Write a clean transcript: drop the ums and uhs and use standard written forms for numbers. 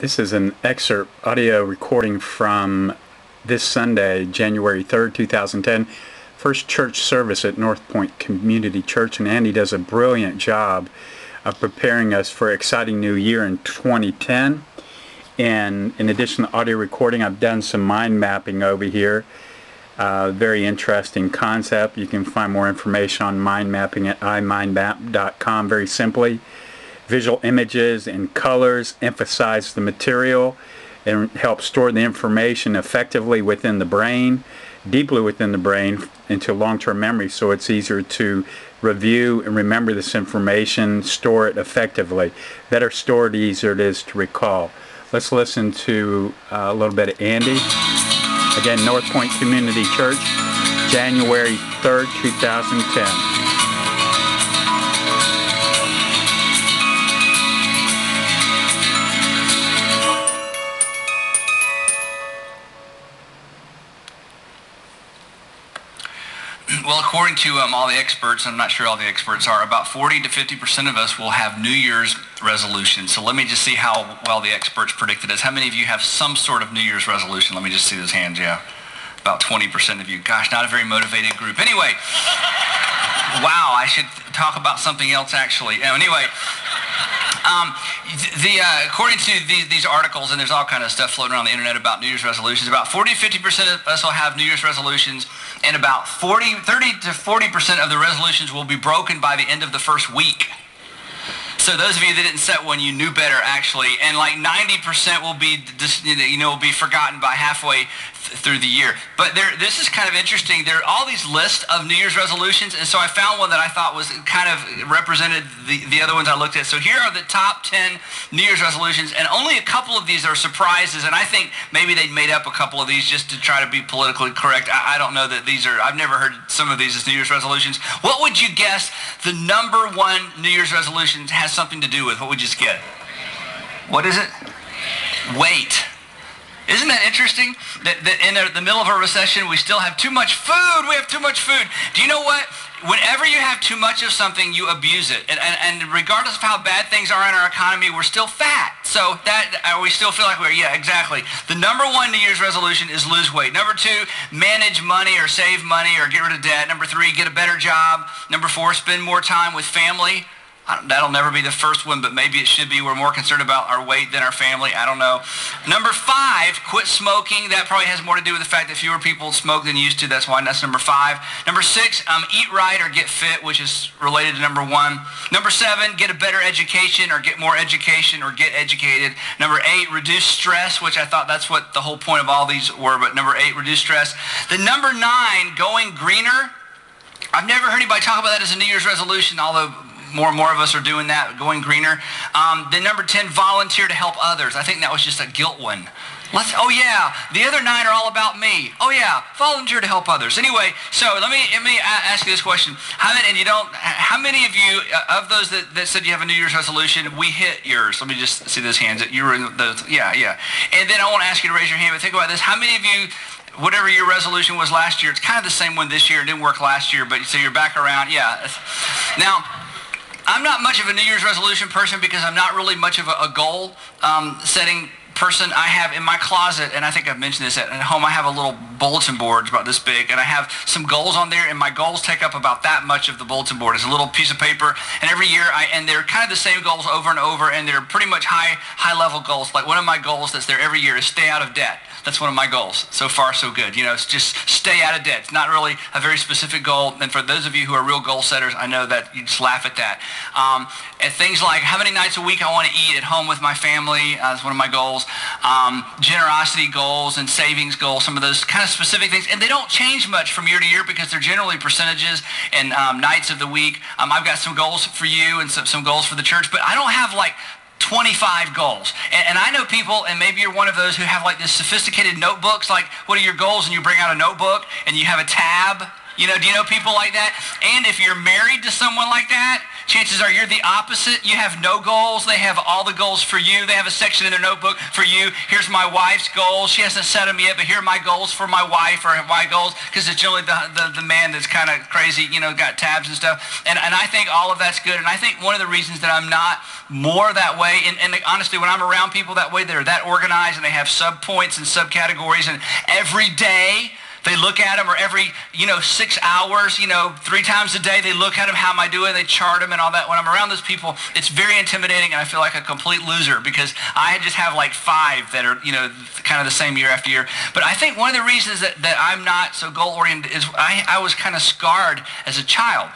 This is an excerpt audio recording from this Sunday, January 3rd, 2010, first church service at North Point Community Church, and Andy does a brilliant job of preparing us for an exciting new year in 2010. And in addition to audio recording, I've done some mind mapping over here. Very interesting concept. You can find more information on mind mapping at imindmap.com very simply. Visual images and colors emphasize the material and help store the information effectively within the brain, deeply within the brain, into long-term memory, so it's easier to review and remember this information, store it effectively. Better stored, easier it is to recall. Let's listen to a little bit of Andy. Again, North Point Community Church, January 3rd, 2010. Well, according to all the experts, I'm not sure all the experts are, about 40 to 50% of us will have New Year's resolutions. So let me just see how well the experts predicted us. How many of you have some sort of New Year's resolution? Let me just see those hands, yeah. About 20% of you. Gosh, not a very motivated group. Anyway, wow, I should talk about something else actually. Anyway, according to these articles, and there's all kind of stuff floating around the internet about New Year's resolutions, about 40 to 50% of us will have New Year's resolutions, and about 30 to 40% of the resolutions will be broken by the end of the first week. So those of you that didn't set one, you knew better actually, and like 90% will be will be forgotten by halfway through the year. But this is kind of interesting. There are all these lists of New Year's resolutions, and so I found one that I thought was kind of represented the other ones I looked at. So here are the top 10 New Year's resolutions, and only a couple of these are surprises, and I think maybe they made up a couple of these just to try to be politically correct. I don't know that these are, I've never heard some of these as New Year's resolutions. What would you guess the number one New Year's resolution has something to do with? What would you get? What is it? Weight. Isn't that interesting? That in the middle of a recession, we still have too much food. We have too much food. Do you know what? Whenever you have too much of something, you abuse it. And regardless of how bad things are in our economy, we're still fat. So we still feel like yeah, exactly. The number one New Year's resolution is lose weight. Number two, manage money or save money or get rid of debt. Number three, get a better job. Number four, spend more time with family. That'll never be the first one, but maybe it should be. We're more concerned about our weight than our family. I don't know. Number five, quit smoking. That probably has more to do with the fact that fewer people smoke than used to. That's why that's number five. Number six, eat right or get fit, which is related to number one. Number seven, get a better education or get more education or get educated. Number eight, reduce stress, which I thought that's what the whole point of all these were, but number eight, reduce stress. The number nine, going greener. I've never heard anybody talk about that as a New Year's resolution, although more and more of us are doing that, going greener. Then number 10, volunteer to help others. I think that was just a guilt one. Oh yeah, the other 9 are all about me. Oh yeah, volunteer to help others. Anyway, so let me ask you this question. How many of you, of those that said you have a New Year's resolution, we hit yours? Let me just see those hands. You were in those, yeah. And then I want to ask you to raise your hand, but think about this. How many of you, whatever your resolution was last year, it's kind of the same one this year. It didn't work last year, but so you're back around, yeah. Now, I'm not much of a New Year's resolution person because I'm not really much of a goal setting person. I have in my closet, and I think I've mentioned this at home, I have a little bulletin board about this big, and I have some goals on there, and my goals take up about that much of the bulletin board. It's a little piece of paper, and every year, and they're kind of the same goals over and over, and they're pretty much high-level goals. Like one of my goals that's there every year is stay out of debt. That's one of my goals. So far, so good. It's just stay out of debt. It's not really a very specific goal. And for those of you who are real goal setters, I know that you just laugh at that. And things like how many nights a week I want to eat at home with my family. That's one of my goals. Generosity goals and savings goals, some of those kind of specific things. And they don't change much from year to year because they're generally percentages and nights of the week. I've got some goals for you and some goals for the church, but I don't have like 25 goals. And I know people, and maybe you're one of those who have like this sophisticated notebooks, like what are your goals? And you bring out a notebook and you have a tab. Do you know people like that? And if you're married to someone like that, chances are you're the opposite. You have no goals. They have all the goals for you. They have a section in their notebook for you. Here's my wife's goals. She hasn't set them yet, but here are my goals for my wife, or my goals, because it's generally the man that's kind of crazy, got tabs and stuff. And I think all of that's good. And I think one of the reasons that I'm not more that way, and honestly, when I'm around people that way, they're that organized and they have sub-points and subcategories, and every day they look at them, or every, 6 hours, 3 times a day, they look at them, how am I doing? They chart them and all that. When I'm around those people, it's very intimidating, and I feel like a complete loser because I just have like 5 that are, kind of the same year after year. But I think one of the reasons that I'm not so goal-oriented is I was kind of scarred as a child.